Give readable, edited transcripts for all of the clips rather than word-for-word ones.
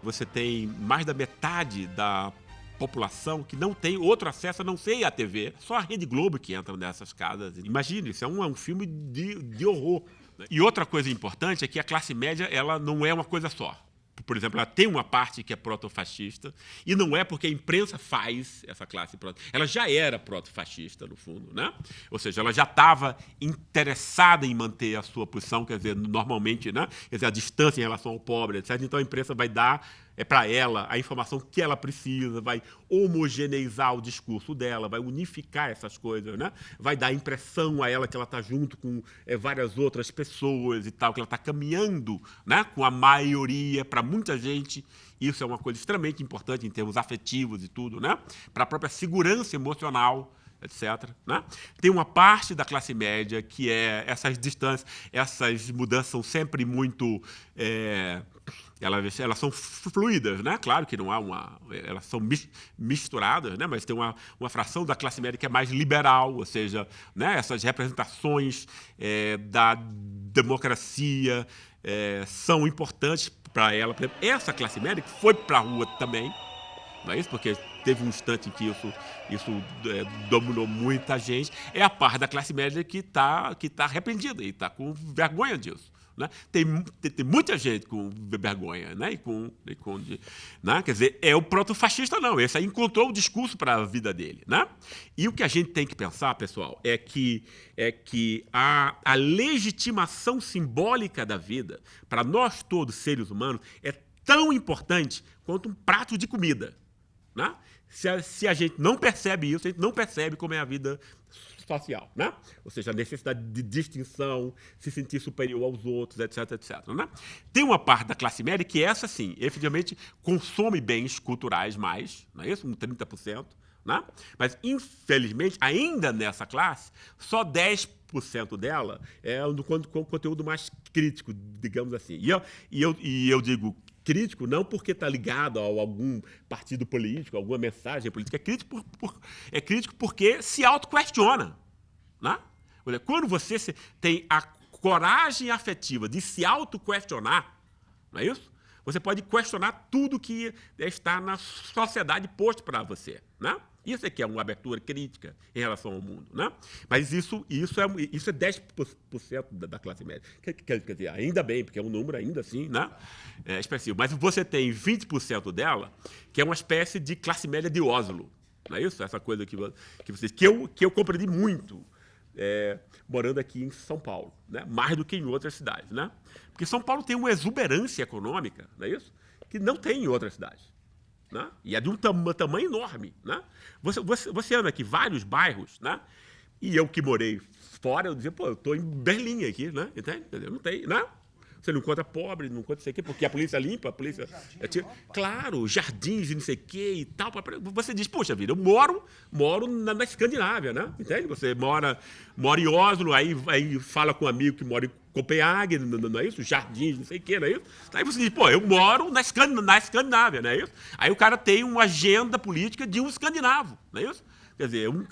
você tem mais da metade da população que não tem outro acesso a não ser a TV. Só a Rede Globo que entra nessas casas. Imagine, isso é um filme de horror. E outra coisa importante é que a classe média ela não é uma coisa só. Por exemplo, ela tem uma parte que é protofascista, e não é porque a imprensa faz essa classe ela já era protofascista, no fundo, né? Ou seja, ela já estava interessada em manter a sua posição, quer dizer, normalmente, né? Quer dizer, a distância em relação ao pobre, etc. Então a imprensa vai dar para ela a informação que ela precisa, vai homogeneizar o discurso dela, vai unificar essas coisas, né? Vai dar a impressão a ela que ela está junto com várias outras pessoas e tal, que ela está caminhando, né? Com a maioria, para muita gente. Isso é uma coisa extremamente importante em termos afetivos e tudo, né? Para a própria segurança emocional, etc. Né? Tem uma parte da classe média que é essas distâncias, essas mudanças são sempre muito... Elas são fluídas, né? Claro que não há elas são misturadas, né? Mas tem uma fração da classe média que é mais liberal, ou seja, né? Essas representações da democracia são importantes para ela. Por exemplo, essa classe média que foi para a rua também, não é isso? Porque teve um instante em que isso dominou muita gente. É a parte da classe média que tá arrependida e está com vergonha disso. Né? Tem muita gente com vergonha, né? Né? Quer dizer, é o protofascista, não. Esse aí encontrou o discurso para a vida dele. Né? E o que a gente tem que pensar, pessoal, é que a legitimação simbólica da vida, para nós todos, seres humanos, é tão importante quanto um prato de comida. Né? Se a gente não percebe isso, a gente não percebe como é a vida social, né? Ou seja, a necessidade de distinção, se sentir superior aos outros, etc, etc. Né? Tem uma parte da classe média que essa, sim, efetivamente consome bens culturais mais, não é isso? 30%. Né? Mas, infelizmente, ainda nessa classe, só 10% dela é com conteúdo mais crítico, digamos assim. E eu digo crítico não porque está ligado a algum partido político, a alguma mensagem política. É crítico porque se autoquestiona. Né? Quando você tem a coragem afetiva de se autoquestionar, não é isso? Você pode questionar tudo que está na sociedade posto para você. Né? Isso é que é uma abertura crítica em relação ao mundo. Né? Mas isso é 10% da classe média. Quer dizer, ainda bem, porque é um número ainda assim, né? Expressivo. Mas você tem 20% dela, que é uma espécie de classe média de Oslo. Não é isso? Essa coisa que eu compreendi muito morando aqui em São Paulo, né? Mais do que em outras cidades. Né? Porque São Paulo tem uma exuberância econômica, não é isso? Que não tem em outras cidades. Né? E é de um tamanho enorme. Né? Você anda aqui vários bairros, né? E eu que morei fora, eu dizia, pô, eu estou em Berlim aqui, né? Entende? Não tem, né? Você não encontra pobre, não encontra não sei o quê, porque a polícia limpa, a polícia... Claro, jardins e não sei o quê e tal. Você diz, poxa vida, eu moro na Escandinávia, né? Entende? Você mora em Oslo, aí fala com um amigo que mora em Copenhague, não é isso? Jardins, não sei o quê, não é isso? Aí você diz, pô, eu moro na Escandinávia, não é isso? Aí o cara tem uma agenda política de um escandinavo, não é isso? Quer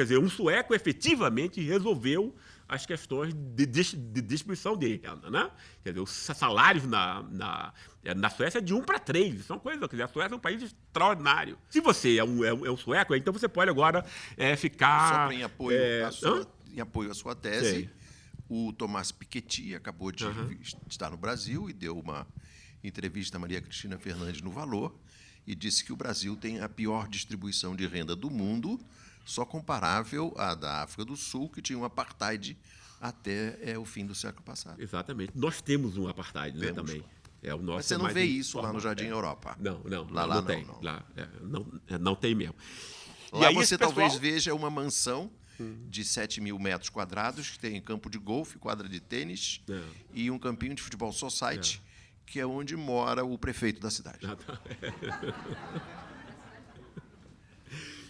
dizer, um sueco efetivamente resolveu as questões de distribuição de renda, né? Quer dizer, os salários na Suécia é de 1 para 3. Isso é uma coisa, quer dizer, a Suécia é um país extraordinário. Se você é um sueco, então você pode agora ficar... Só em apoio à sua tese, sei. O Tomás Piketty acabou de estar no Brasil e deu uma entrevista a Maria Cristina Fernandes no Valor e disse que o Brasil tem a pior distribuição de renda do mundo, só comparável à da África do Sul, que tinha um apartheid até o fim do século passado. Exatamente. Nós temos um apartheid, né, também. Mas você não vê isso lá no Jardim Europa? Não, não tem. Lá, não tem mesmo. Lá você talvez veja uma mansão de 7 mil metros quadrados, que tem campo de golfe, quadra de tênis e um campinho de futebol society, que é onde mora o prefeito da cidade.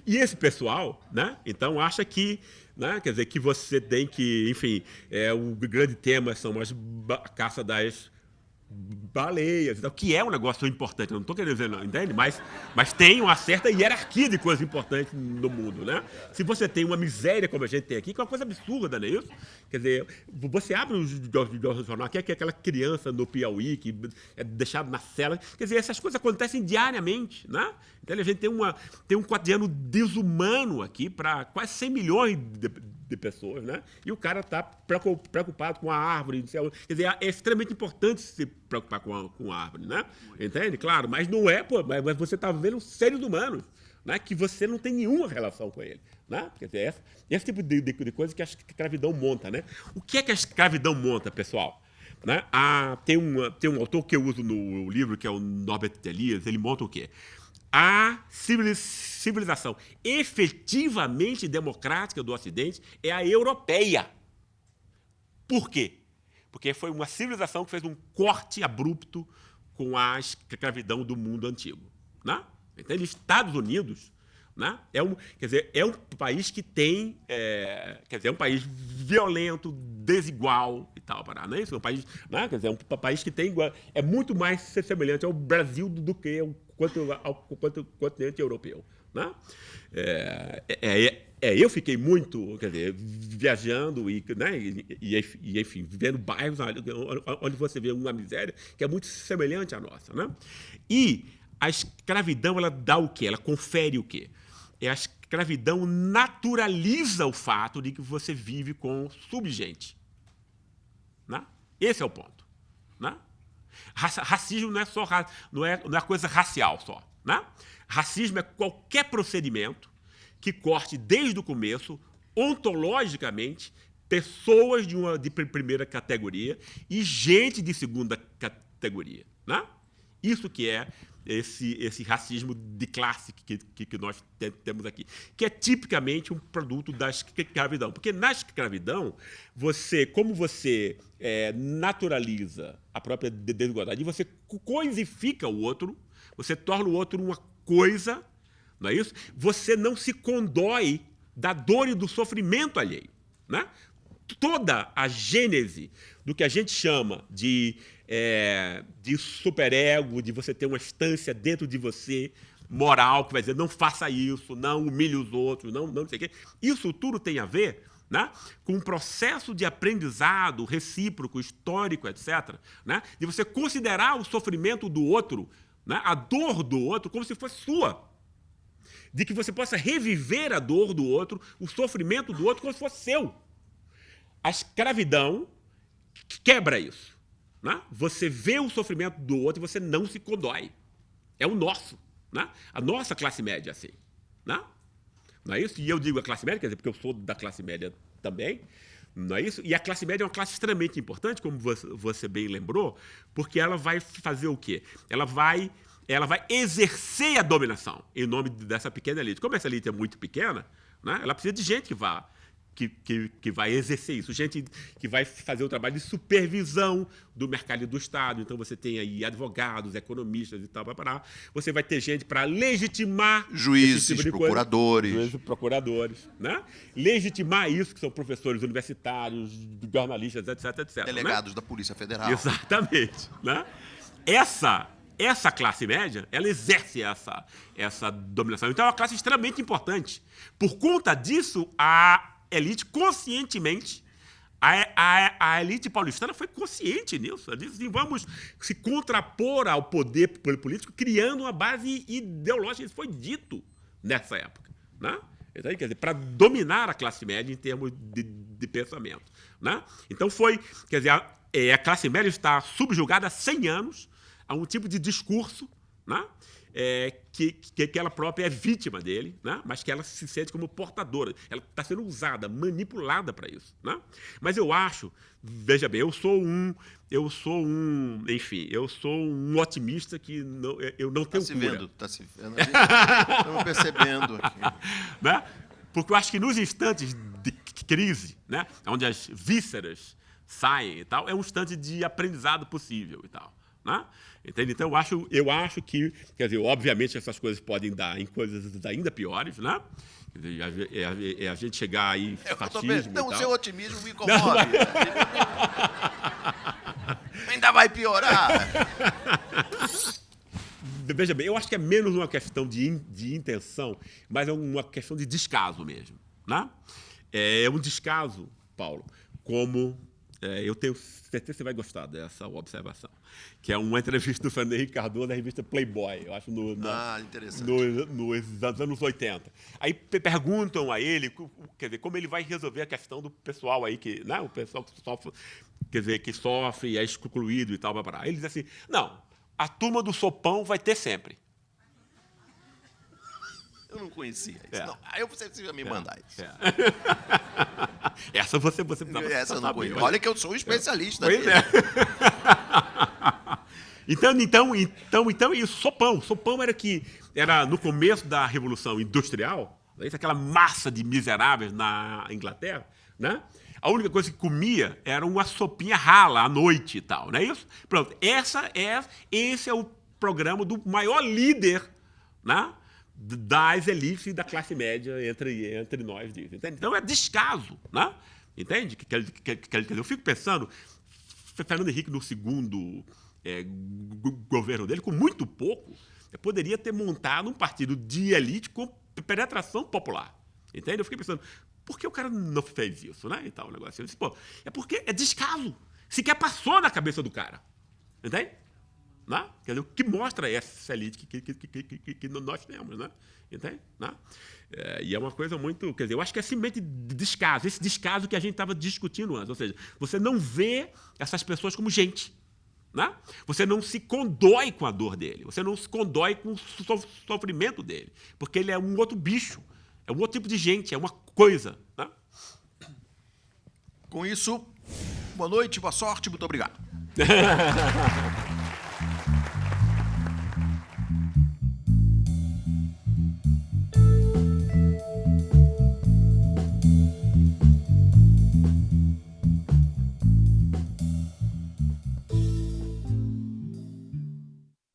E esse pessoal, né, então, acha que, né, quer dizer, que você tem que, enfim, o grande tema são a caça das baleias, que é um negócio importante, eu não estou querendo dizer não, entende? Mas tem uma certa hierarquia de coisas importantes no mundo, né? Se você tem uma miséria como a gente tem aqui, que é uma coisa absurda, não é isso? Quer dizer, você abre o jornal, que é aquela criança no Piauí que é deixado na cela, quer dizer, essas coisas acontecem diariamente, né? Então a gente tem um cotidiano desumano aqui para quase 100 milhões de pessoas, né? E o cara está preocupado com a árvore. Quer dizer, é extremamente importante se preocupar com a árvore, né? Entende? Claro, mas não é, mas você está vendo seres humanos, né? Que você não tem nenhuma relação com ele, né? Quer dizer, esse tipo de coisa que a escravidão monta, né? O que é que a escravidão monta, pessoal? Né? Tem um autor que eu uso no livro, que é o Norbert Elias, ele monta o quê? A civilização efetivamente democrática do Ocidente é a europeia. Por quê? Porque foi uma civilização que fez um corte abrupto com a escravidão do mundo antigo. Né? Então, os Estados Unidos, né, é um país que tem... é um país violento, desigual e tal. Não é isso? É um país, né, quer dizer, é um país que tem... É muito mais semelhante ao Brasil do que ao continente europeu. Né? Eu fiquei muito, quer dizer, viajando e enfim, vivendo bairros onde você vê uma miséria que é muito semelhante à nossa. Né? E a escravidão, ela dá o quê? Ela confere o quê? A escravidão naturaliza o fato de que você vive com subgente. Né? Esse é o ponto. Né? Racismo não é só não é coisa racial só. Né? Racismo é qualquer procedimento que corte desde o começo, ontologicamente, pessoas de primeira categoria e gente de segunda categoria. Né? Isso que é esse racismo de classe que nós temos aqui, que é tipicamente um produto da escravidão. Porque na escravidão, como você naturaliza a própria desigualdade, você coisifica o outro, você torna o outro uma coisa, não é isso? Você não se condói da dor e do sofrimento alheio. Né? Toda a gênese do que a gente chama de superego, de você ter uma instância dentro de você moral, que vai dizer, não faça isso, não humilhe os outros, não sei o quê. Isso tudo tem a ver, né, com um processo de aprendizado recíproco, histórico, etc., né, de você considerar o sofrimento do outro, né, a dor do outro, como se fosse sua. De que você possa reviver a dor do outro, o sofrimento do outro, como se fosse seu. A escravidão quebra isso. Né? Você vê o sofrimento do outro e você não se condói. É o nosso. Né? A nossa classe média é assim. Né? Não é isso? E eu digo a classe média, quer dizer, porque eu sou da classe média também. Não é isso? E a classe média é uma classe extremamente importante, como você bem lembrou, porque ela vai fazer o quê? Ela vai exercer a dominação em nome dessa pequena elite. Como essa elite é muito pequena, né? Ela precisa de gente que vai exercer isso, gente que vai fazer o trabalho de supervisão do mercado e do Estado. Então, você tem aí advogados, economistas e tal, você vai ter gente para legitimar juízes, tipo de procuradores. Juízes, procuradores, né? Legitimar isso, que são professores universitários, jornalistas, etc. Delegados, né? Da Polícia Federal. Exatamente. Né? Essa classe média, ela exerce essa dominação. Então, é uma classe extremamente importante. Por conta disso, a elite conscientemente, a elite paulistana foi consciente nisso. Ela disse assim, vamos se contrapor ao poder político criando uma base ideológica. Isso foi dito nessa época. Né? Então, quer dizer, para dominar a classe média em termos de pensamento. Né? Então, quer dizer, a classe média está subjugada há 100 anos a um tipo de discurso, né? Que ela própria é vítima dele, né? Mas que ela se sente como portadora. Ela está sendo usada, manipulada para isso. Né? Mas eu acho, veja bem, eu sou um otimista que eu não tenho cura. Está se vendo. Estamos percebendo aqui. Né? Porque eu acho que nos instantes de crise, né? Onde as vísceras saem e tal, é um instante de aprendizado possível e tal. Né? Entende? Então, eu acho que, quer dizer, obviamente essas coisas podem dar em coisas ainda piores, né? Quer dizer, a gente chegar aí em fascismo não, e tal. O seu otimismo me comove. Ainda vai piorar. Veja bem, eu acho que é menos uma questão de intenção, mas é uma questão de descaso mesmo. Né? É um descaso, Paulo, como... eu tenho certeza que você vai gostar dessa observação, que é uma entrevista do Fernando Henrique Cardoso da revista Playboy, eu acho, interessante. nos anos 80. Aí perguntam a ele, quer dizer, como ele vai resolver a questão do pessoal aí, né, o pessoal que sofre, quer dizer, que sofre e é excluído e tal. Aí ele diz assim, não, a turma do sopão vai ter sempre. Eu não conhecia isso. Não. Aí você precisa me mandar isso. Essa você essa eu não conheço. Olha que eu sou um especialista. Pois é. Então, e o sopão? O sopão era no começo da Revolução Industrial, aquela massa de miseráveis na Inglaterra, né? A única coisa que comia era uma sopinha rala à noite e tal, não é isso? Pronto, esse é o programa do maior líder, né, das elites e da classe média entre nós. Entende? Então é descaso, né? Entende? Eu fico pensando, Fernando Henrique, no segundo governo dele, com muito pouco, poderia ter montado um partido de elite com penetração popular. Entende? Eu fiquei pensando, por que o cara não fez isso, né? E tal, um negócio. Eu disse, pô, é porque é descaso. Sequer passou na cabeça do cara. Entende? Né? Quer dizer, o que mostra essa elite que nós temos, né? Entende? Né? E é uma coisa muito... Quer dizer, eu acho que é simplesmente descaso. Esse descaso que a gente estava discutindo antes. Ou seja, você não vê essas pessoas como gente. Né? Você não se condói com a dor dele. Você não se condói com o sofrimento dele. Porque ele é um outro bicho. É um outro tipo de gente. É uma coisa. Né? Com isso, boa noite, boa sorte, muito obrigado.